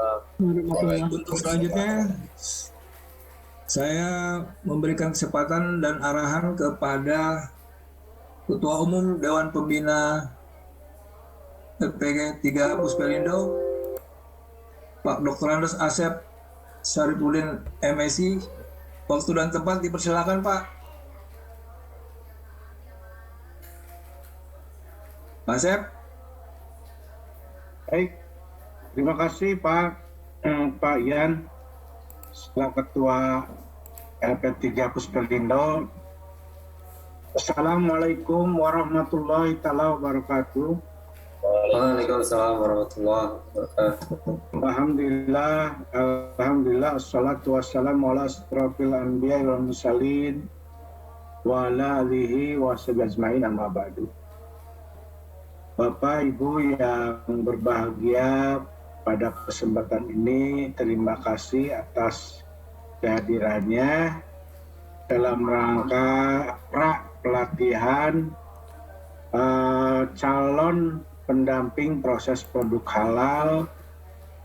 Baik, warahmatullahi. untuk selanjutnya saya memberikan kesempatan dan arahan kepada Ketua Umum Dewan Pembina LPG 3 Puspelindo, Pak Dr. Andes Asep Saripudin MSI. Waktu dan tempat dipersilakan Pak. Pak Asep. Baik, terima kasih Pak Ian, selaku Ketua LP3 Puspelindo. Assalamualaikum warahmatullahi wabarakatuh. Waalaikumsalam warahmatullahi wabarakatuh. Alhamdulillah, assalatu wassalamu ala asrofil anbiya wal mursalin wa ala alihi wa sahbihi ajma'in, amma ba'du. Bapak Ibu yang berbahagia, pada kesempatan ini terima kasih atas kehadirannya dalam rangka pelatihan calon pendamping proses produk halal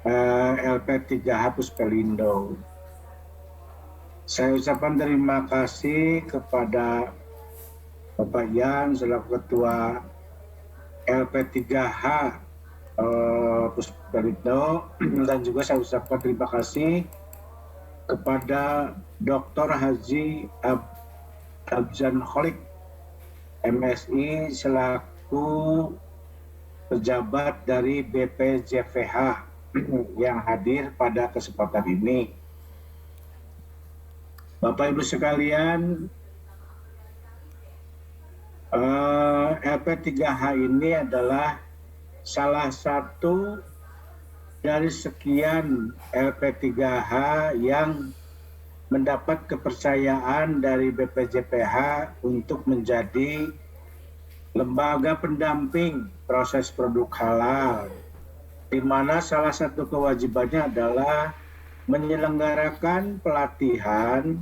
LP3H Puspelindo. Saya ucapkan terima kasih kepada Bapak Ian selaku Ketua LP3H Puspelindo, dan juga saya ucapkan terima kasih kepada Dr. Haji Abzan Kholik MSI selaku pejabat dari BPJPH yang hadir pada kesempatan ini. Bapak Ibu sekalian, LP3H ini adalah salah satu dari sekian LP3H yang mendapat kepercayaan dari BPJPH untuk menjadi lembaga pendamping proses produk halal, di mana salah satu kewajibannya adalah menyelenggarakan pelatihan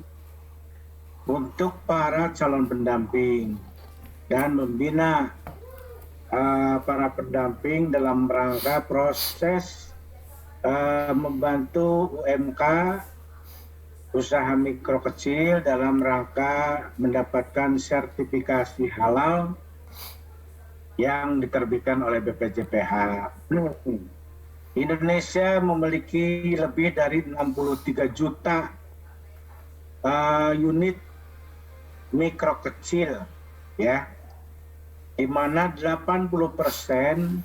untuk para calon pendamping dan membina para pendamping dalam rangka proses membantu UMK, usaha mikro kecil, dalam rangka mendapatkan sertifikasi halal yang diterbitkan oleh BPJPH. Indonesia memiliki lebih dari 63 juta unit mikro kecil, ya, di mana 80%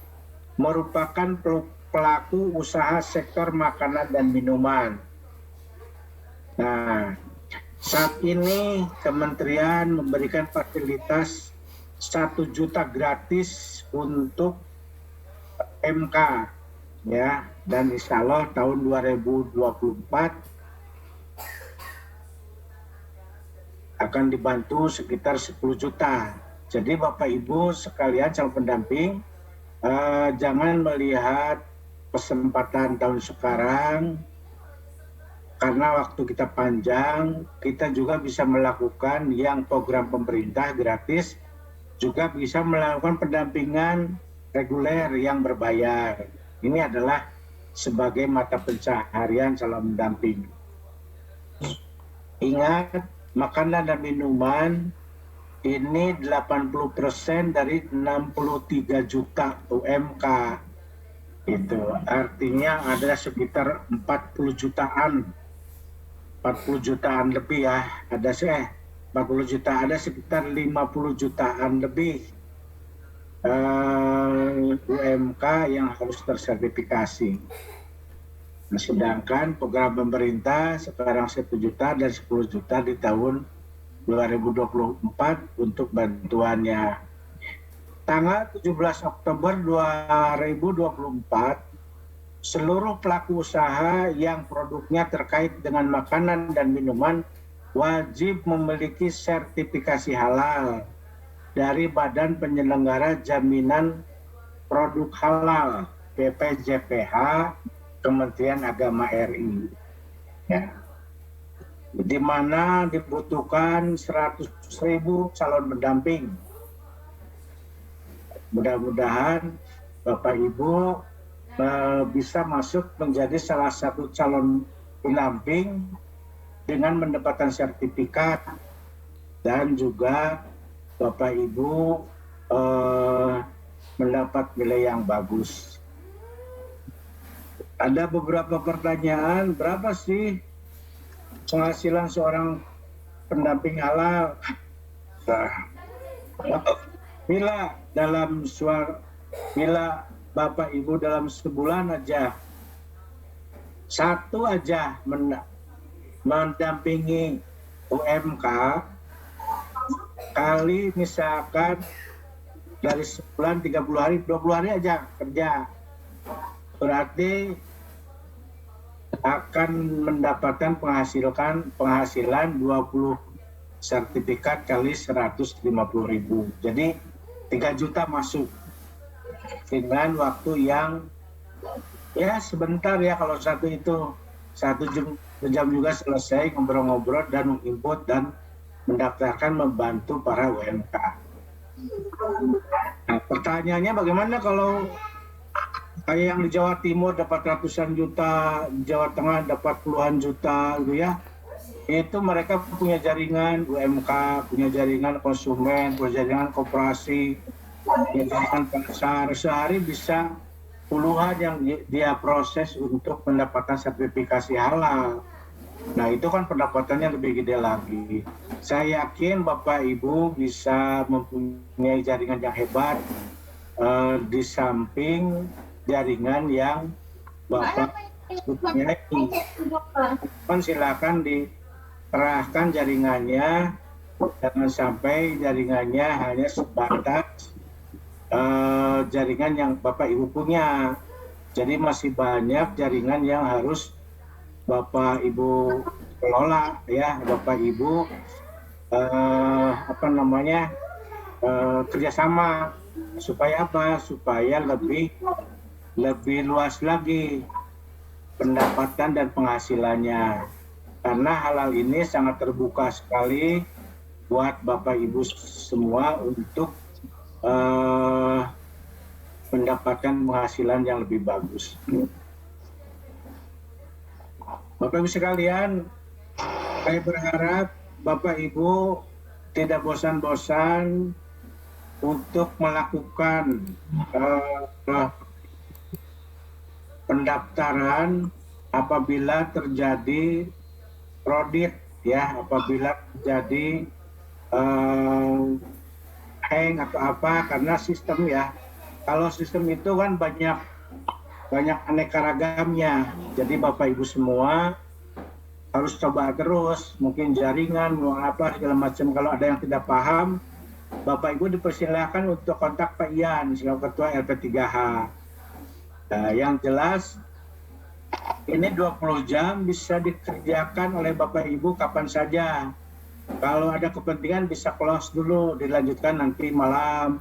merupakan pelaku usaha sektor makanan dan minuman. Nah, saat ini Kementerian memberikan fasilitas 1 juta gratis untuk MK, ya, dan insya Allah tahun 2024 akan dibantu sekitar 10 juta. Jadi Bapak Ibu sekalian calon pendamping, jangan melihat kesempatan tahun sekarang, karena waktu kita panjang, kita juga bisa melakukan yang program pemerintah gratis, juga bisa melakukan pendampingan reguler yang berbayar. Ini adalah sebagai mata pencaharian calon pendamping. Ingat, makanan dan minuman ini 80% dari 63 juta UMK. Itu artinya ada sekitar 40 jutaan lebih, ya. Ada 40 juta, ada sekitar 50 jutaan lebih UMK yang harus tersertifikasi. Nah, sedangkan program pemerintah sekarang 1 juta dan 10 juta di tahun 2024 untuk bantuannya. Tanggal 17 Oktober 2024, seluruh pelaku usaha yang produknya terkait dengan makanan dan minuman wajib memiliki sertifikasi halal dari Badan Penyelenggara Jaminan Produk Halal BPJPH Kementerian Agama RI, ya, di mana dibutuhkan 100.000 calon pendamping. Mudah-mudahan Bapak Ibu bisa masuk menjadi salah satu calon pendamping dengan mendapatkan sertifikat dan juga Bapak Ibu mendapat nilai yang bagus. Ada beberapa pertanyaan, berapa sih penghasilan seorang pendamping halal? Bila Bapak Ibu dalam sebulan aja satu aja mendampingi UMK, kali misalkan dari sebulan 30 hari, 20 hari aja kerja, berarti akan mendapatkan penghasilan 20 sertifikat kali 150.000. Jadi 3 juta masuk dengan waktu yang ya sebentar ya, kalau satu itu 1 jam juga selesai ngobrol-ngobrol dan menginput dan mendaftarkan membantu para UMK. Nah, pertanyaannya bagaimana kalau kayak yang di Jawa Timur dapat ratusan juta, di Jawa Tengah dapat puluhan juta gitu ya. Itu mereka punya jaringan UMK, punya jaringan konsumen, punya jaringan koperasi, punya jaringan pasar. Sehari bisa puluhan yang dia proses untuk mendapatkan sertifikasi halal. Nah, itu kan pendapatannya lebih gede lagi. Saya yakin Bapak Ibu bisa mempunyai jaringan yang hebat di samping jaringan yang Bapak punyai. Silakan dikerahkan jaringannya, jangan sampai jaringannya hanya sebatas jaringan yang Bapak Ibu punya. Jadi masih banyak jaringan yang harus Bapak Ibu kelola ya, Bapak Ibu kerjasama supaya apa? Supaya lebih luas lagi pendapatan dan penghasilannya. Karena halal ini sangat terbuka sekali buat Bapak Ibu semua untuk mendapatkan penghasilan yang lebih bagus. Bapak Ibu sekalian, saya berharap Bapak Ibu tidak bosan-bosan untuk melakukan pendaftaran apabila terjadi prodit ya, apabila terjadi hang atau apa, karena sistem ya. Kalau sistem itu kan banyak aneka ragamnya. Jadi Bapak Ibu semua harus coba terus, mungkin jaringan, mau apa segala macam. Kalau ada yang tidak paham, Bapak Ibu dipersilakan untuk kontak Pak Ian, selaku Ketua LP3H. Nah, yang jelas ini 20 jam bisa dikerjakan oleh Bapak Ibu kapan saja. Kalau ada kepentingan bisa close dulu, dilanjutkan nanti malam.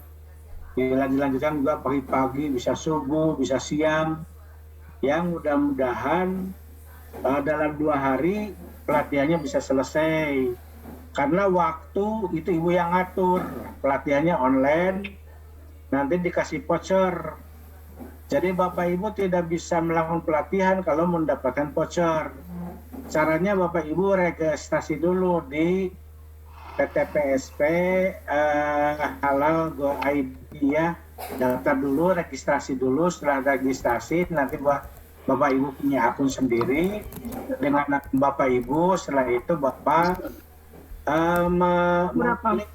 Dilanjutkan juga pagi-pagi, bisa subuh, bisa siang. Yang mudah-mudahan dalam 2 hari pelatihannya bisa selesai. Karena waktu itu Ibu yang ngatur, pelatihannya online, nanti dikasih voucher. Jadi Bapak Ibu tidak bisa melakukan pelatihan kalau mendapatkan voucher. Caranya Bapak Ibu registrasi dulu di PTPSP Halal Go ID ya, daftar dulu, registrasi dulu. Setelah registrasi nanti Bapak Ibu punya akun sendiri dengan akun Bapak Ibu. Setelah itu Bapak mengklik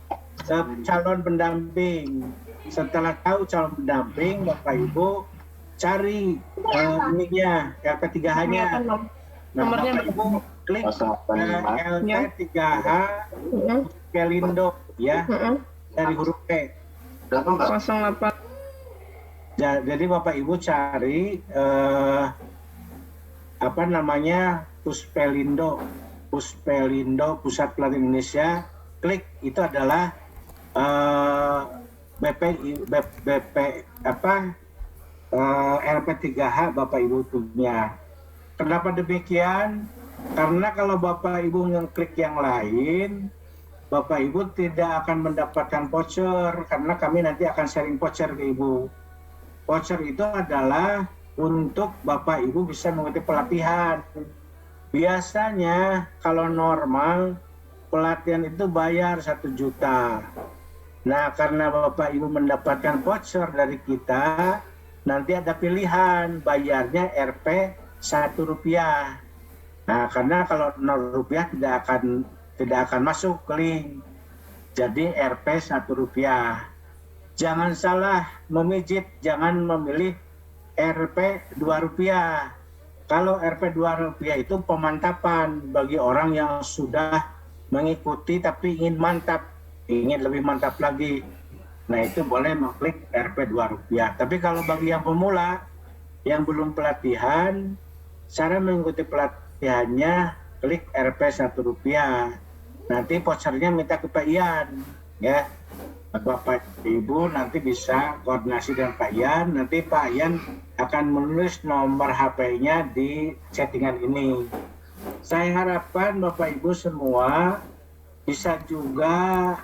calon pendamping. Setelah tahu calon pendamping, Bapak Ibu cari ininya, LP3H-nya. Nah, Bapak Ibu klik LP3H Pelindo ya, dari huruf P. 08. Jadi Bapak Ibu cari Puspelindo, Pusat Pelatihan Indonesia. Klik, itu adalah LP3H Bapak Ibu punya. Kenapa demikian? Karena kalau Bapak Ibu ngeklik yang lain, Bapak Ibu tidak akan mendapatkan voucher, karena kami nanti akan sharing voucher ke Ibu. Voucher itu adalah untuk Bapak Ibu bisa mengikuti pelatihan. Biasanya kalau normal pelatihan itu bayar 1 juta. Nah, karena Bapak Ibu mendapatkan voucher dari kita, nanti ada pilihan bayarnya Rp 1 rupiah. Nah, karena kalau 0 rupiah tidak akan masuk ke link. Jadi Rp 1 rupiah. Jangan salah memijit, jangan memilih Rp 2 rupiah. Kalau Rp 2 rupiah itu pemantapan bagi orang yang sudah mengikuti tapi ingin mantap, ingin lebih mantap lagi. Nah, itu boleh mengklik Rp 2 rupiah. Tapi kalau bagi yang pemula, yang belum pelatihan, cara mengikuti pelatihannya klik Rp 1 rupiah. Nanti vouchernya minta ke Pak Ian, ya. Bapak Ibu nanti bisa koordinasi dengan Pak Ian. Nanti Pak Ian akan menulis nomor HP-nya di chattingan ini. Saya harapkan Bapak Ibu semua bisa juga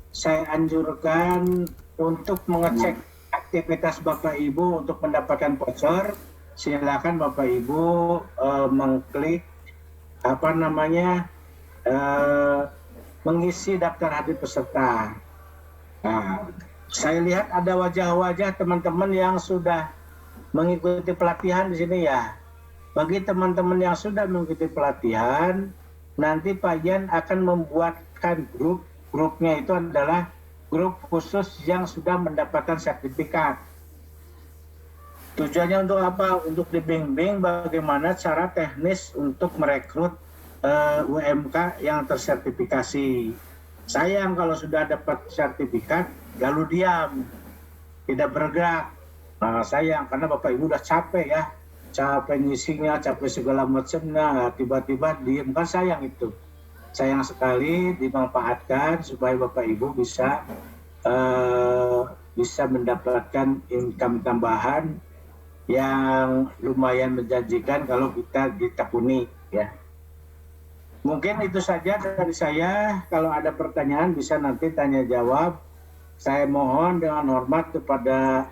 saya anjurkan untuk mengecek aktivitas Bapak Ibu untuk mendapatkan voucher. Silakan Bapak Ibu mengklik mengisi daftar hadir peserta. Nah, saya lihat ada wajah-wajah teman-teman yang sudah mengikuti pelatihan di sini ya. Bagi teman-teman yang sudah mengikuti pelatihan, nanti Pak Ian akan membuatkan grupnya itu adalah grup khusus yang sudah mendapatkan sertifikat. Tujuannya untuk apa? Untuk dibimbing bagaimana cara teknis untuk merekrut UMK yang tersertifikasi. Sayang kalau sudah dapat sertifikat lalu diam, tidak bergerak. Nah, sayang karena Bapak Ibu udah capek ya, capek ngisinya, capek segala macamnya, tiba-tiba diam, kan sayang itu. Sayang sekali, dimanfaatkan supaya Bapak Ibu bisa mendapatkan income tambahan yang lumayan menjanjikan kalau kita ditekuni ya. Mungkin itu saja dari saya. Kalau ada pertanyaan bisa nanti tanya jawab. Saya mohon dengan hormat kepada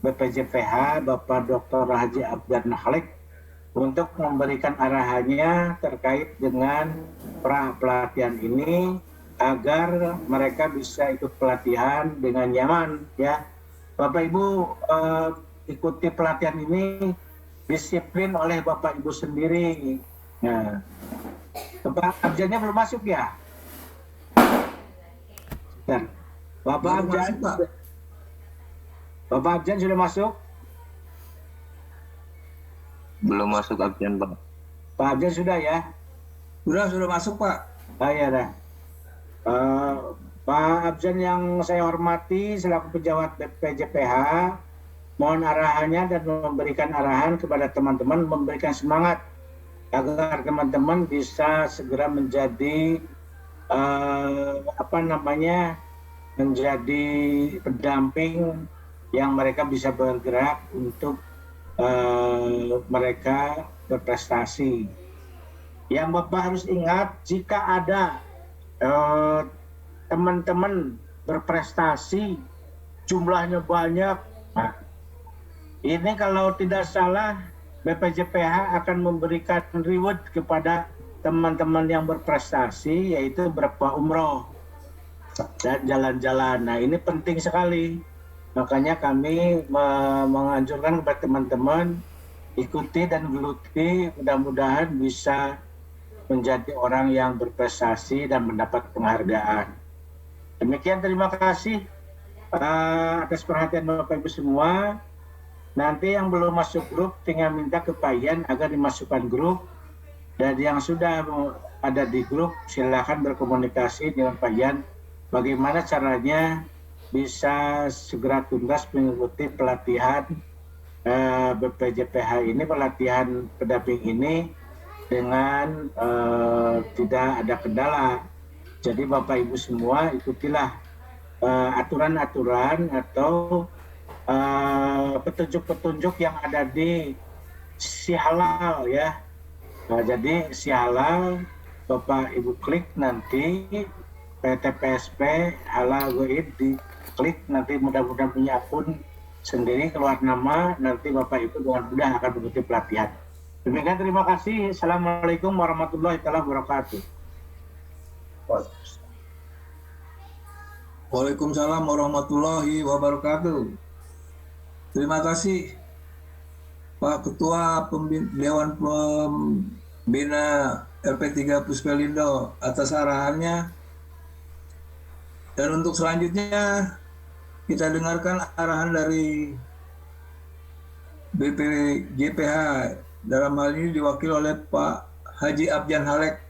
BPJPH Bapak Dr. Haji Abdan Khalik untuk memberikan arahannya terkait dengan pelatihan ini agar mereka bisa ikut pelatihan dengan nyaman ya. Bapak Ibu ikuti pelatihan ini disiplin oleh Bapak Ibu sendiri. Nah, Bapak Abjannya belum masuk ya? Dan Bapak Abjan, Bapak Abjan sudah masuk? Belum masuk Abjan, Pak. Pak Abjan sudah ya? Sudah masuk, Pak. Ah ya dah. Pak Abjan yang saya hormati selaku pejabat BPJPH, mohon arahannya dan memberikan arahan kepada teman-teman, memberikan semangat agar teman-teman bisa segera menjadi menjadi pendamping yang mereka bisa bergerak untuk mereka berprestasi. Yang Bapak harus ingat, jika ada teman-teman berprestasi jumlahnya banyak, nah, ini kalau tidak salah BPJPH akan memberikan reward kepada teman-teman yang berprestasi, yaitu berupa umroh dan jalan-jalan. Nah, ini penting sekali. Makanya kami menganjurkan kepada teman-teman ikuti dan geluti, mudah-mudahan bisa menjadi orang yang berprestasi dan mendapat penghargaan. Demikian, terima kasih atas perhatian Bapak Ibu semua. Nanti yang belum masuk grup tinggal minta ke Pak Ian agar dimasukkan grup. Dan yang sudah ada di grup silakan berkomunikasi dengan Pak Ian bagaimana caranya bisa segera tuntas mengikuti pelatihan BPJPH ini, pelatihan pendamping ini dengan tidak ada kendala. Jadi Bapak Ibu semua ikutilah aturan-aturan atau petunjuk-petunjuk yang ada di Si Halal ya. Nah, jadi Si Halal Bapak Ibu klik nanti PTPSP Halal Goid di klik, nanti mudah-mudahan punya akun sendiri, keluar nama, nanti Bapak Ibu dengan mudah akan mengikuti pelatihan. Demikian, terima kasih. Assalamualaikum warahmatullahi wabarakatuh. Waalaikumsalam warahmatullahi wabarakatuh. Terima kasih Pak Ketua Dewan Pembina LP3 Puspelindo atas arahannya. Dan untuk selanjutnya kita dengarkan arahan dari BPJPH, dalam hal ini diwakili oleh Pak Haji Abjan Halek.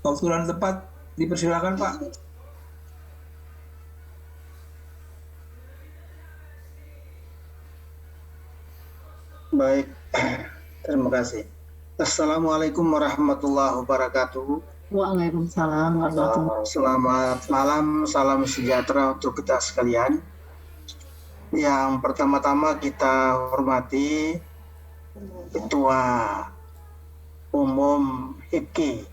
Waktu dan tempat dipersilakan Pak. Baik, terima kasih. Assalamualaikum warahmatullahi wabarakatuh. Waalaikumsalam warahmatullahi wabarakatuh. Selamat malam, salam sejahtera untuk kita sekalian. Yang pertama-tama kita hormati Ketua Umum HIPKI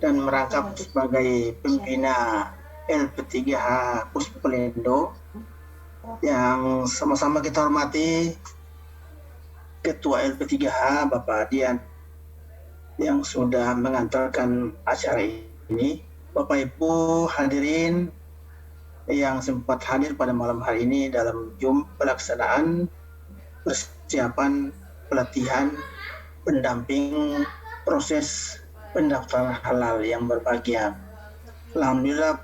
dan merangkap sebagai pembina LP3H Puspelindo. Yang sama-sama kita hormati Ketua LP3H Bapak Adian yang sudah mengantarkan acara ini, Bapak Ibu hadirin yang sempat hadir pada malam hari ini dalam Zoom pelaksanaan persiapan pelatihan pendamping proses pendaftaran halal yang berbahagia. Alhamdulillah,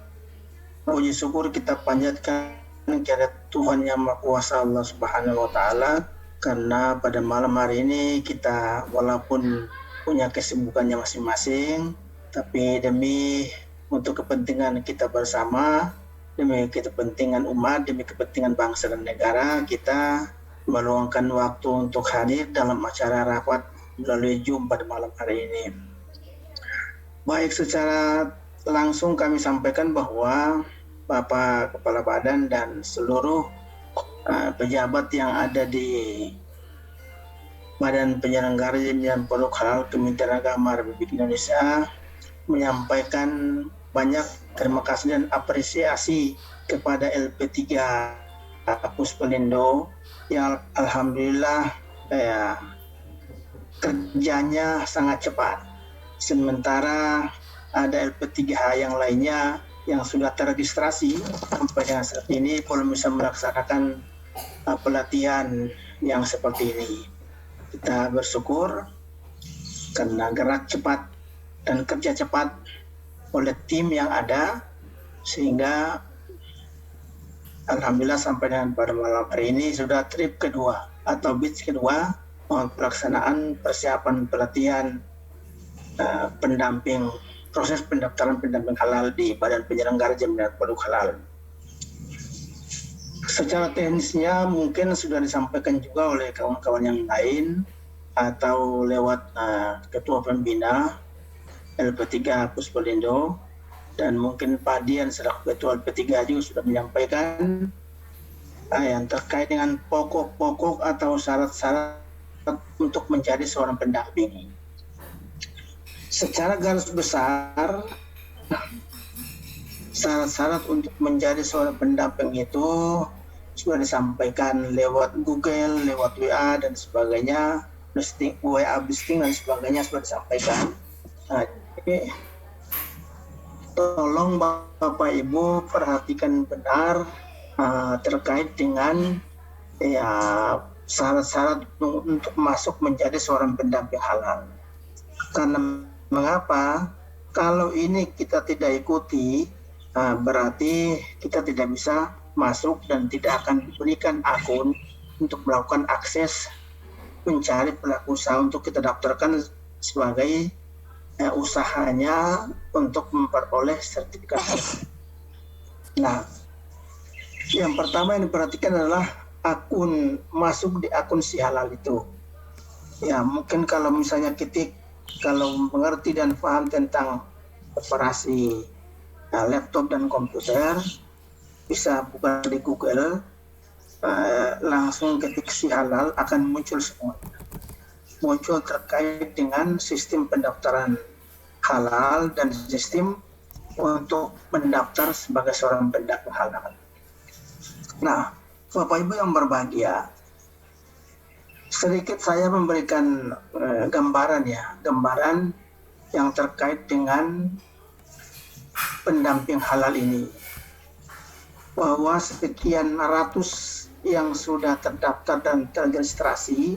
puji syukur kita panjatkan kepada Tuhan Yang Maha Kuasa Allah Subhanahu wa Ta'ala, karena pada malam hari ini kita walaupun punya kesibukannya masing-masing, tapi demi untuk kepentingan kita bersama, demi kepentingan umat, demi kepentingan bangsa dan negara, kita meluangkan waktu untuk hadir dalam acara rapat melalui Zoom pada malam hari ini. Baik, secara langsung kami sampaikan bahwa Bapak Kepala Badan dan seluruh pejabat yang ada di Badan Penyelenggara Jaminan Produk Halal Kementerian Agama Republik Indonesia menyampaikan banyak terima kasih dan apresiasi kepada LP3 Puspelindo yang alhamdulillah kerjanya sangat cepat. Sementara ada LP3H yang lainnya yang sudah terregistrasi sampai dengan saat ini belum bisa melaksanakan pelatihan yang seperti ini. Kita bersyukur karena gerak cepat dan kerja cepat oleh tim yang ada, sehingga alhamdulillah sampai dengan pada malam hari ini sudah trip kedua atau batch kedua pelaksanaan persiapan pelatihan pendamping proses pendaftaran pendamping halal di Badan Penyelenggara Jaminan Produk Halal. Secara teknisnya mungkin sudah disampaikan juga oleh kawan-kawan yang lain atau lewat Ketua Pembina LP3 Puspelindo, dan mungkin Pak Dian selaku Ketua LP3 juga sudah menyampaikan yang terkait dengan pokok-pokok atau syarat-syarat untuk menjadi seorang pendamping. Secara garis besar, syarat-syarat untuk menjadi seorang pendamping itu sudah disampaikan lewat Google, lewat WA dan sebagainya, WA listing dan sebagainya sudah disampaikan. Jadi, tolong Bapak Ibu perhatikan benar terkait dengan syarat-syarat untuk masuk menjadi seorang pendamping halal. Karena mengapa? Kalau ini kita tidak ikuti, berarti kita tidak bisa masuk dan tidak akan diberikan akun untuk melakukan akses mencari pelaku usaha untuk kita daftarkan sebagai usahanya untuk memperoleh sertifikat. Nah, yang pertama yang diperhatikan adalah akun, masuk di akun si halal itu. Ya, mungkin kalau misalnya kalau mengerti dan paham tentang operasi laptop dan komputer, bisa buka di Google, langsung ketik si halal akan muncul semua. Muncul terkait dengan sistem pendaftaran halal dan sistem untuk mendaftar sebagai seorang pendamping halal. Nah, Bapak Ibu yang berbahagia, sedikit saya memberikan gambaran yang terkait dengan pendamping halal ini. Bahwa sekian ratus yang sudah terdaftar dan terregistrasi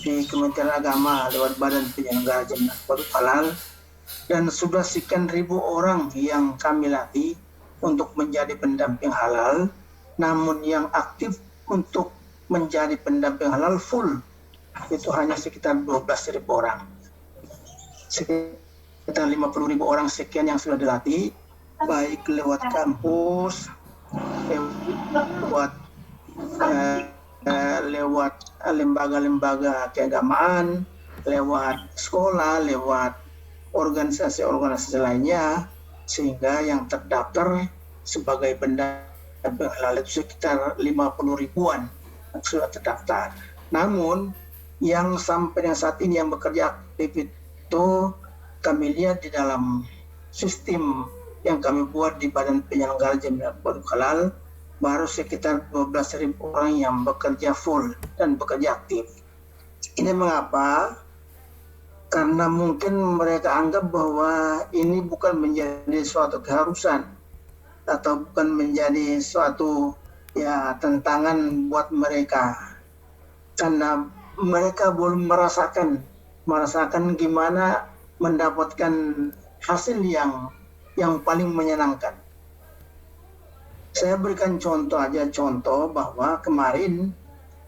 di Kementerian Agama lewat Badan Penyelenggara Jaminan Produk Halal, dan sudah sekian ribu orang yang kami latih untuk menjadi pendamping halal, namun yang aktif untuk menjadi pendamping halal full itu hanya sekitar 12.000 orang. Sekitar 50.000 orang sekian yang sudah dilatih, baik lewat kampus, lewat lembaga-lembaga keagamaan, lewat sekolah, lewat organisasi-organisasi lainnya, sehingga yang terdaftar sebagai pendamping halal itu sekitar 50 ribuan yang sudah terdaftar. Namun yang sampai dengan saat ini yang bekerja aktif itu kami lihat di dalam sistem yang kami buat di Badan Penyelenggara Jaminan Produk Halal baru sekitar 12.000 orang yang bekerja full dan bekerja aktif. Ini mengapa? Karena mungkin mereka anggap bahwa ini bukan menjadi suatu keharusan atau bukan menjadi suatu tantangan buat mereka, karena mereka belum merasakan gimana mendapatkan hasil yang paling menyenangkan. Saya berikan contoh bahwa kemarin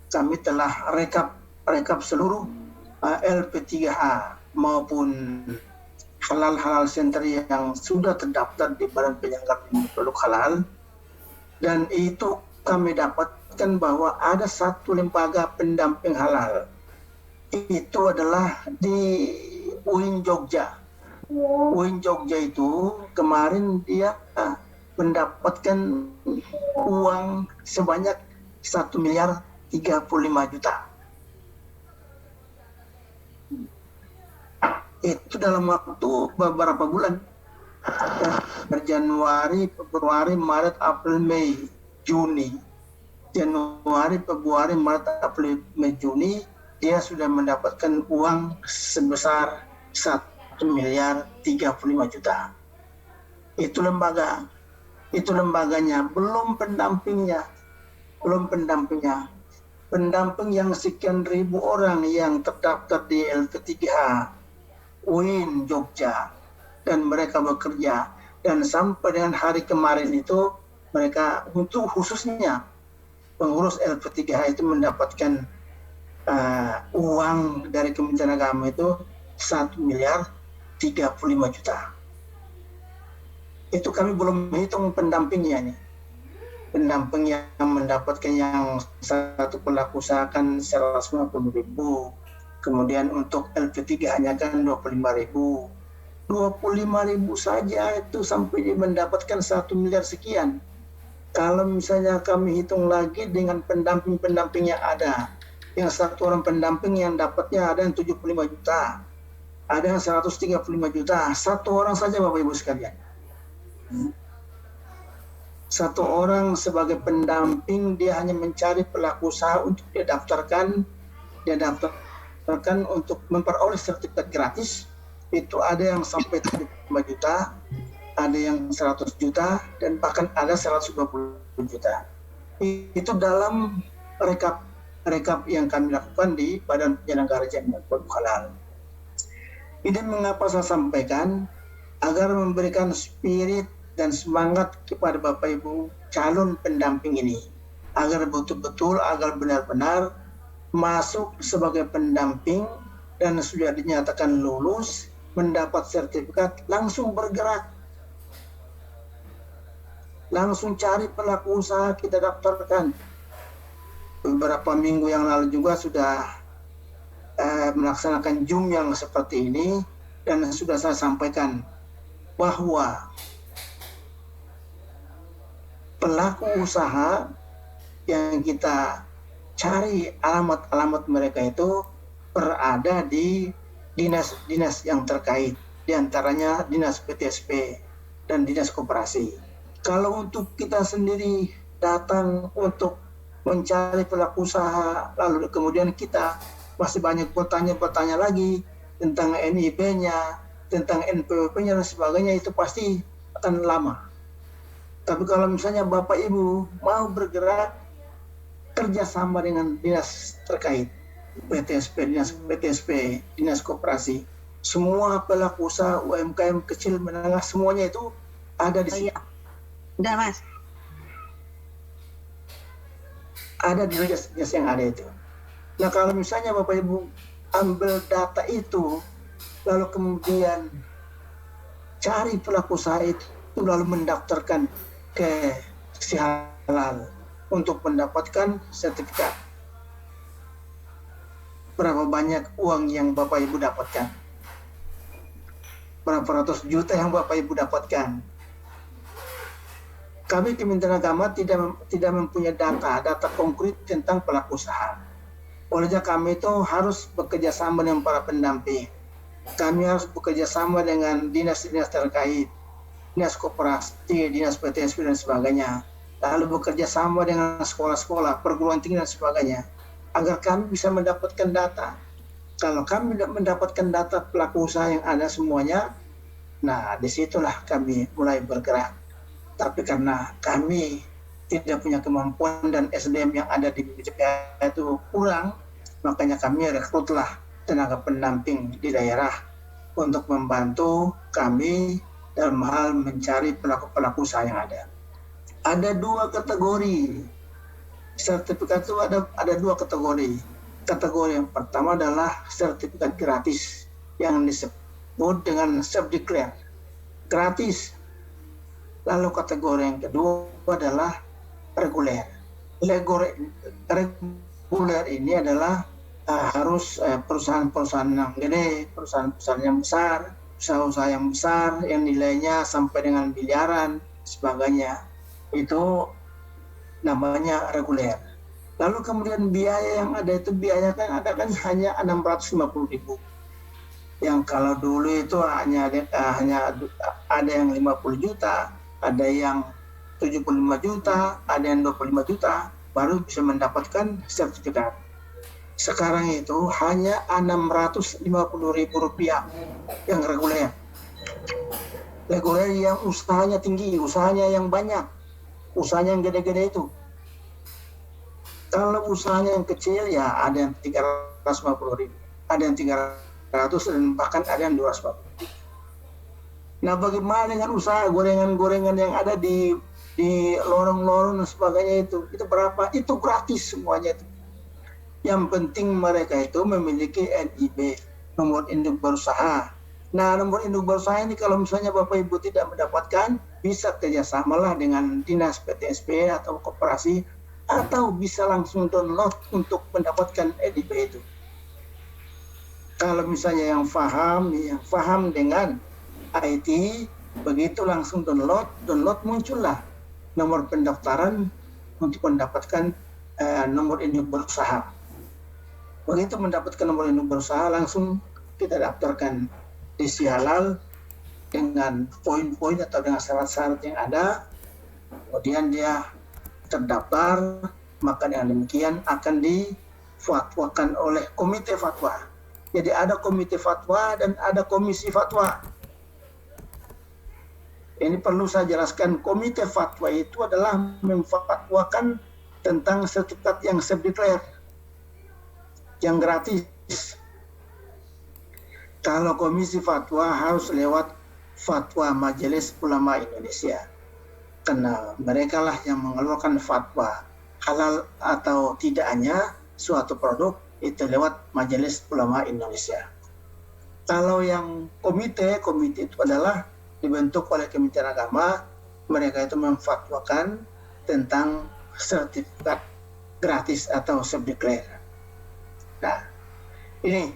kami telah rekap seluruh LP3H maupun halal center yang sudah terdaftar di Badan Penyelenggara Produk Halal, dan itu kami dapatkan bahwa ada satu lembaga pendamping halal. Itu adalah di UIN Jogja. UIN Jogja itu kemarin dia mendapatkan uang sebanyak 1.035.000.000. Itu dalam waktu beberapa bulan, Januari, Februari, Maret, April, Mei, Juni. Januari, Februari, Maret, April, Mei, Juni, dia sudah mendapatkan uang sebesar 1.035.000.000. Itu lembaganya, belum pendampingnya. Pendamping yang sekian ribu orang yang terdaftar di LP3H UIN Jogja, dan mereka bekerja, dan sampai dengan hari kemarin itu mereka untuk khususnya pengurus LP3H itu mendapatkan uang dari Kementerian Agama itu 1.035.000.000. Itu kami belum hitung pendampingnya nih. Pendamping yang mendapatkan yang satu pelaku usaha kan 150.000. Kemudian untuk LP3 hanya kan 25.000. 25.000 saja itu sampai mendapatkan 1 miliar sekian. Kalau misalnya kami hitung lagi dengan pendamping-pendamping yang ada, yang satu orang pendamping yang dapatnya ada yang 75 juta, ada yang 135 juta, satu orang saja Bapak Ibu sekalian. Satu orang sebagai pendamping dia hanya mencari pelaku usaha untuk dia daftarkan untuk memperoleh sertifikat gratis. Itu ada yang sampai 75 juta, ada yang 100 juta, dan bahkan ada 120 juta. Itu dalam rekap yang kami lakukan di Badan Penyelenggara Jaminan Produk Halal. Ini mengapa saya sampaikan, agar memberikan spirit dan semangat kepada Bapak Ibu calon pendamping ini, agar betul-betul, agar benar-benar masuk sebagai pendamping dan sudah dinyatakan lulus, mendapat sertifikat, langsung bergerak, langsung cari pelaku usaha kita daftarkan. Beberapa minggu yang lalu juga sudah melaksanakan Zoom yang seperti ini, dan sudah saya sampaikan bahwa pelaku usaha yang kita cari alamat mereka itu berada di dinas-dinas yang terkait, diantaranya dinas PTSP dan dinas koperasi. Kalau untuk kita sendiri datang untuk mencari pelaku usaha, lalu kemudian kita masih banyak bertanya lagi tentang NIP-nya, tentang NPWP-nya dan sebagainya, itu pasti akan lama. Tapi kalau misalnya Bapak Ibu mau bergerak kerjasama dengan dinas terkait, dinas PTSP, dinas koperasi, semua pelaku usaha UMKM kecil menengah semuanya itu ada di sini. Udah Mas. Ada di dinas yang ada itu. Nah kalau misalnya Bapak Ibu ambil data itu, lalu kemudian cari pelaku usaha itu, lalu mendaftarkan ke si halal untuk mendapatkan sertifikat. Berapa banyak uang yang Bapak Ibu dapatkan? Berapa ratus juta yang Bapak Ibu dapatkan? Kami Kementerian Agama tidak mempunyai data konkret tentang pelaku usaha. Olehnya kami itu harus bekerja sama dengan para pendamping. Kami harus bekerja sama dengan dinas-dinas terkait, dinas koperasi, dinas PTSP dan sebagainya. Lalu bekerja sama dengan sekolah-sekolah, perguruan tinggi dan sebagainya, agar kami bisa mendapatkan data. Kalau kami mendapatkan data pelaku usaha yang ada semuanya, nah disitulah kami mulai bergerak. Tapi karena kami tidak punya kemampuan dan SDM yang ada di BPJPH itu kurang, makanya kami rekrutlah tenaga pendamping di daerah untuk membantu kami dalam hal mencari pelaku-pelaku usaha yang ada. Ada dua kategori. Sertifikat itu ada dua kategori. Kategori yang pertama adalah sertifikat gratis yang disebut dengan self-declare. Gratis. Lalu kategori yang kedua adalah reguler. Reguler ini adalah harus perusahaan-perusahaan yang gede, perusahaan-perusahaan yang besar, usaha-usaha yang besar yang nilainya sampai dengan miliaran, sebagainya. Itu namanya reguler. Lalu kemudian biaya yang ada itu biaya kan ada kan hanya 650.000. Yang kalau dulu itu hanya ada yang 50 juta, ada yang 75 juta, ada yang 25 juta baru bisa mendapatkan sertifikat. Sekarang itu hanya 650.000 rupiah yang reguler. Reguler yang usahanya tinggi, usahanya yang banyak, usahanya yang gede-gede itu. Kalau usahanya yang kecil ya ada yang 350.000, ada yang 300 dan bahkan ada yang 250. Nah bagaimana dengan usaha gorengan-gorengan yang ada di lorong-lorong dan sebagainya itu berapa? Itu gratis semuanya itu. Yang penting mereka itu memiliki NIB, nomor induk berusaha. Nah nomor induk berusaha ini kalau misalnya Bapak Ibu tidak mendapatkan, bisa kerjasamalah dengan dinas PTSP atau koperasi, atau bisa langsung download untuk mendapatkan NIB itu. Kalau misalnya yang paham dengan IT, begitu langsung download muncullah nomor pendaftaran untuk mendapatkan nomor induk berusaha. Begitu mendapatkan nomor induk berusaha, langsung kita daftarkan di Si Halal dengan poin-poin atau dengan syarat-syarat yang ada. Kemudian dia terdaftar, maka dengan demikian akan difatwakan oleh komite fatwa. Jadi ada komite fatwa dan ada komisi fatwa. Ini perlu saya jelaskan, komite fatwa itu adalah memfatwakan tentang sertifikat yang self-declare, yang gratis. Kalau komisi fatwa harus lewat fatwa Majelis Ulama Indonesia. Karena mereka lah yang mengeluarkan fatwa halal atau tidaknya suatu produk itu lewat Majelis Ulama Indonesia. Kalau yang komite itu adalah dibentuk oleh Kementerian Agama, mereka itu memfatwakan tentang sertifikat gratis atau self-declare. Nah, ini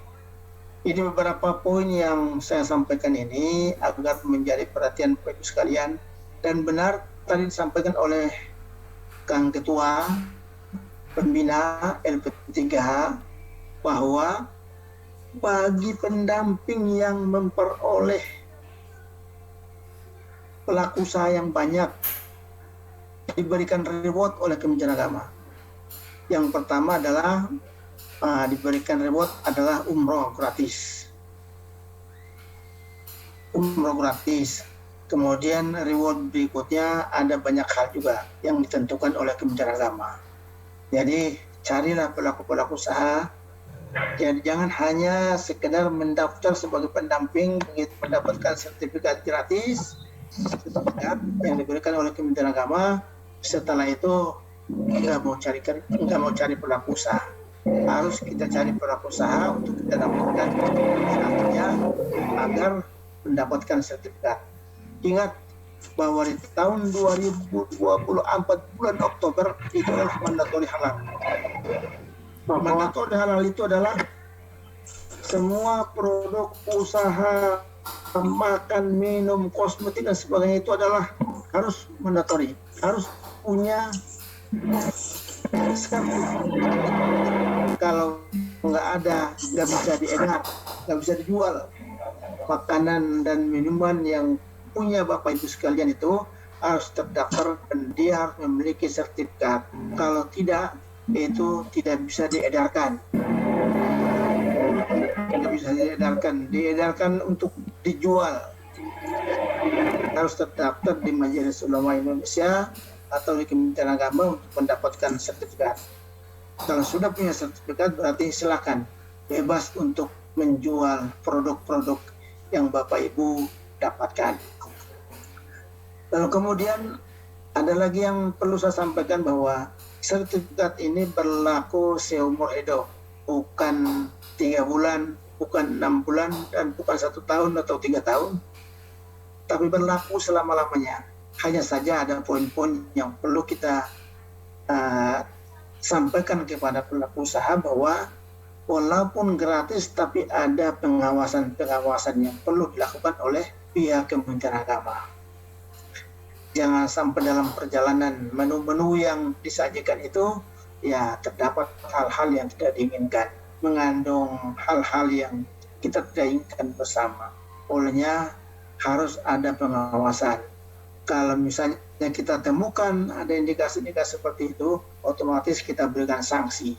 beberapa poin yang saya sampaikan ini agar menjadi perhatian Bapak Ibu sekalian, dan benar tadi disampaikan oleh Kang Ketua Pembina LP3H bahwa bagi pendamping yang memperoleh pelaku usaha yang banyak, diberikan reward oleh Kementerian Agama. Yang pertama adalah diberikan reward adalah umroh gratis. Umroh gratis. Kemudian reward berikutnya ada banyak hal juga yang ditentukan oleh Kementerian Agama. Jadi carilah pelaku-pelaku usaha. Jadi jangan hanya sekedar mendaftar sebagai pendamping begitu mendapatkan sertifikat gratis, sertifikat yang diberikan oleh Kementerian Agama. Setelah itu nggak mau cari pelaku usaha. Harus kita cari pelaku usaha untuk kita dapatkan usahanya agar mendapatkan sertifikat. Ingat bahwa di tahun 2024 bulan Oktober itu adalah mandatori halal. Mandatori halal itu adalah semua produk usaha makan, minum, kosmetik dan sebagainya itu adalah harus mandatori, harus punya kalau nggak ada nggak bisa diedar, nggak bisa dijual. Makanan dan minuman yang punya Bapak Ibu sekalian itu harus terdaftar dan dia harus memiliki sertifikat. Kalau tidak, itu tidak bisa diedarkan. Tidak bisa diedarkan untuk dijual. Harus terdaftar di Majelis Ulama Indonesia atau di Kementerian Agama untuk mendapatkan sertifikat. Kalau sudah punya sertifikat berarti silakan bebas untuk menjual produk-produk yang Bapak Ibu dapatkan. Lalu kemudian ada lagi yang perlu saya sampaikan bahwa sertifikat ini berlaku seumur hidup, bukan 3 bulan, bukan 6 bulan, dan bukan 1 tahun atau 3 tahun, tapi berlaku selama-lamanya. Hanya saja ada poin-poin yang perlu kita sampaikan kepada pelaku usaha bahwa walaupun gratis tapi ada pengawasan yang perlu dilakukan oleh pihak Kementerian Agama. Jangan sampai dalam perjalanan menu-menu yang disajikan itu ya terdapat hal-hal yang tidak diinginkan, mengandung hal-hal yang kita tidak inginkan bersama. Olehnya harus ada pengawasan. Kalau misalnya kita temukan ada indikasi-indikasi seperti itu, otomatis kita berikan sanksi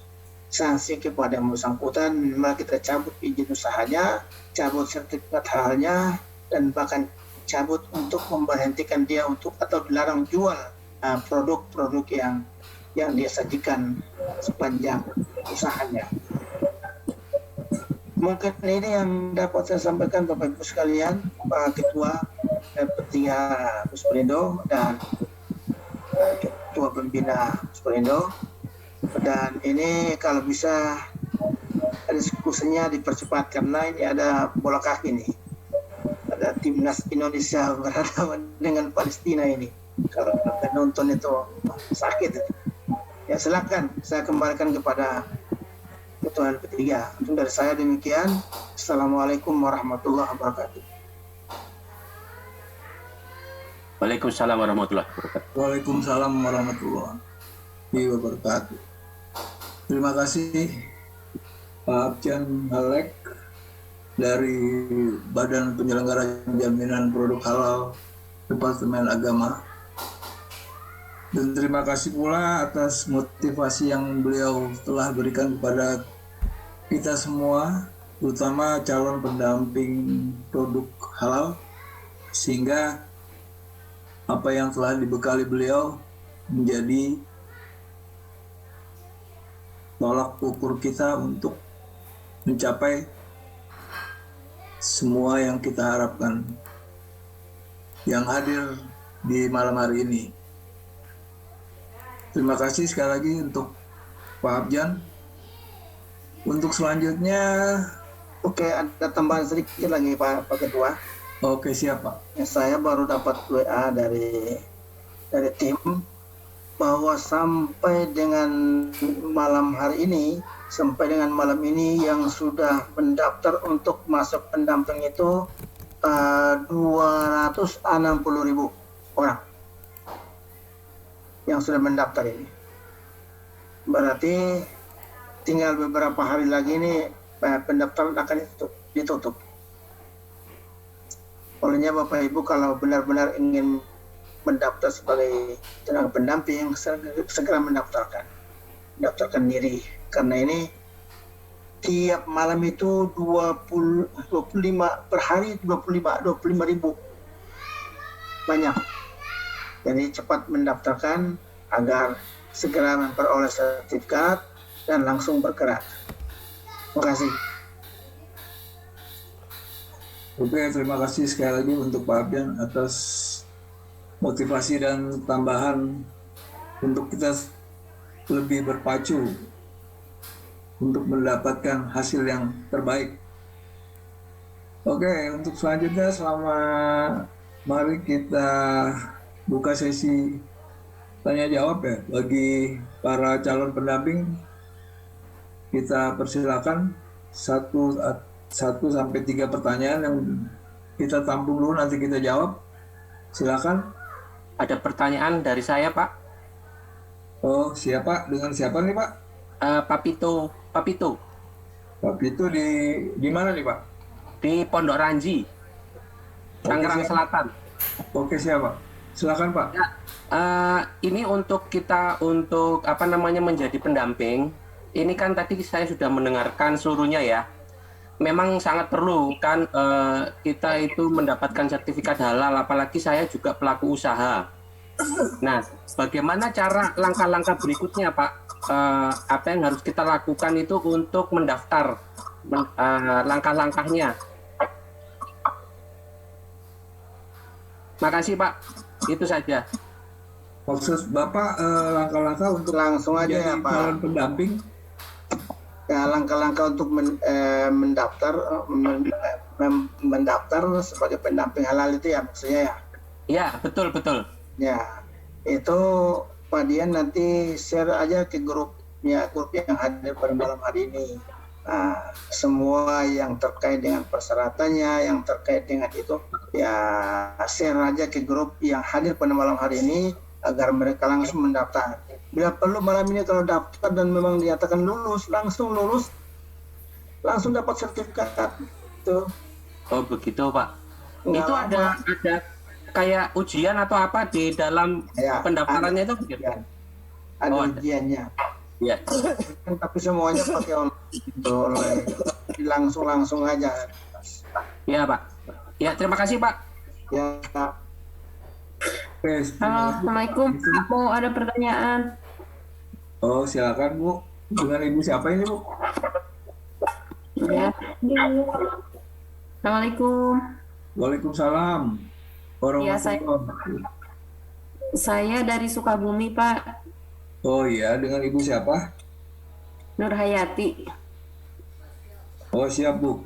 kepada yang bersangkutan, minimal kita cabut izin usahanya, cabut sertifikat halalnya, dan bahkan cabut untuk memberhentikan dia untuk atau dilarang jual produk-produk yang dia sajikan sepanjang usahanya. Mungkin ini yang dapat saya sampaikan Bapak Ibu sekalian, Pak Ketua LP3 Puspelindo dan Ketua Pembina Puspelindo. Dan ini kalau bisa diskusinya dipercepat karena ini ada bola kaki nih. Ada timnas Indonesia berhadapan dengan Palestina ini. Kalau penonton itu sakit. Ya silakan saya kembalikan kepada Ketua LP3. Untuk dari saya demikian. Assalamualaikum warahmatullahi wabarakatuh. Waalaikumsalam warahmatullahi wabarakatuh. Waalaikumsalam warahmatullahi wabarakatuh. Terima kasih Pak Abjan Halek dari Badan Penyelenggara Jaminan Produk Halal Departemen Agama. Dan terima kasih pula atas motivasi yang beliau telah berikan kepada kita semua, terutama calon pendamping produk halal, sehingga apa yang telah dibekali beliau menjadi tolak ukur kita untuk mencapai semua yang kita harapkan yang hadir di malam hari ini. Terima kasih sekali lagi untuk Pak Abjan. Untuk selanjutnya, Oke, ada tambahan sedikit lagi Pak Ketua. oke siapa? Saya baru dapat WA dari tim bahwa sampai dengan malam ini yang sudah mendaftar untuk masuk pendamping itu 260.000 orang yang sudah mendaftar ini. Berarti tinggal beberapa hari lagi ini pendaftaran akan ditutup. Olehnya Bapak Ibu kalau benar-benar ingin mendaftar sebagai tenaga pendamping segera mendaftarkan diri, karena ini tiap malam itu 25 per hari 25 ribu, banyak. Jadi cepat mendaftarkan agar segera memperoleh sertifikat dan langsung bergerak. Terima kasih. Oke, terima kasih sekali lagi untuk Pak Alfian atas motivasi dan tambahan untuk kita lebih berpacu untuk mendapatkan hasil yang terbaik. Oke, untuk selanjutnya mari kita buka sesi tanya jawab ya bagi para calon pendamping. Kita persilakan 1 sampai 3 pertanyaan yang kita tampung dulu, nanti kita jawab. Silakan. Ada pertanyaan dari saya, Pak. Oh, siapa? Dengan siapa nih, Pak? Pak Pito. Pak Pito di mana nih, Pak? Di Pondok Ranji, Tangerang Selatan. Oke, siapa? Silakan, Pak. Ya, ini untuk kita menjadi pendamping. Ini kan tadi saya sudah mendengarkan seluruhnya ya. Memang sangat perlu kan kita itu mendapatkan sertifikat halal, apalagi saya juga pelaku usaha. Nah, bagaimana langkah-langkah berikutnya, Pak? Apa yang harus kita lakukan itu untuk mendaftar, langkah-langkahnya? Makasih, Pak. Itu saja. Maksud Bapak langkah-langkah untuk Langsung aja ya, jadi Pak. calon pendamping? Ya, langkah-langkah untuk mendaftar sebagai pendamping halal itu ya maksudnya ya. Ya, betul. Ya, itu Pak Dian nanti share aja ke grup yang hadir pada malam hari ini. Nah, semua yang terkait dengan persyaratannya, yang terkait dengan itu, ya share aja ke grup yang hadir pada malam hari ini agar mereka langsung mendaftar. Bila perlu malam ini kalau daftar dan memang dinyatakan lulus, langsung dapat sertifikat. Itu. Oh begitu, Pak. Nggak Itu ada kayak ujian atau apa di dalam Ya, pendaftarannya itu? Ya, ada Oh, ada. ujiannya. Ya. Tapi semuanya pakai online. Langsung aja. Ya, Pak. Ya, terima kasih, Pak. Ya, Oke, Halo, Assalamualaikum. Mau ada pertanyaan? Oh, silakan, Bu. Dengan Ibu siapa ini, Bu? Ya. Assalamualaikum. Waalaikumsalam. Ya, saya dari Sukabumi, Pak. Oh iya, dengan Ibu siapa? Nur Hayati. Oh, siap, Bu.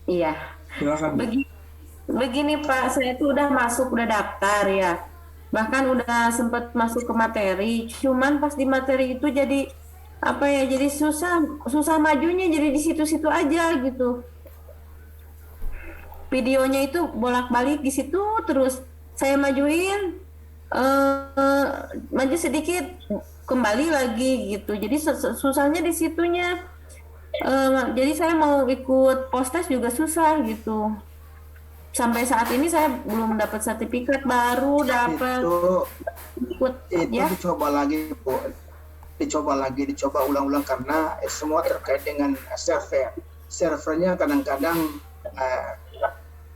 Iya. Silakan, Bu. Begini Pak, saya tuh udah daftar ya. Bahkan udah sempat masuk ke materi. Cuman pas di materi itu jadi jadi susah majunya, jadi di situ-situ aja gitu. Videonya itu bolak-balik di situ terus. Saya majuin, maju sedikit, kembali lagi gitu. Jadi susahnya di situnya. Jadi saya mau ikut post-test juga susah gitu. Sampai saat ini saya belum dapat sertifikat, baru dapat ikut itu ya. dicoba lagi, Bu. Dicoba ulang-ulang karena semua terkait dengan servernya kadang-kadang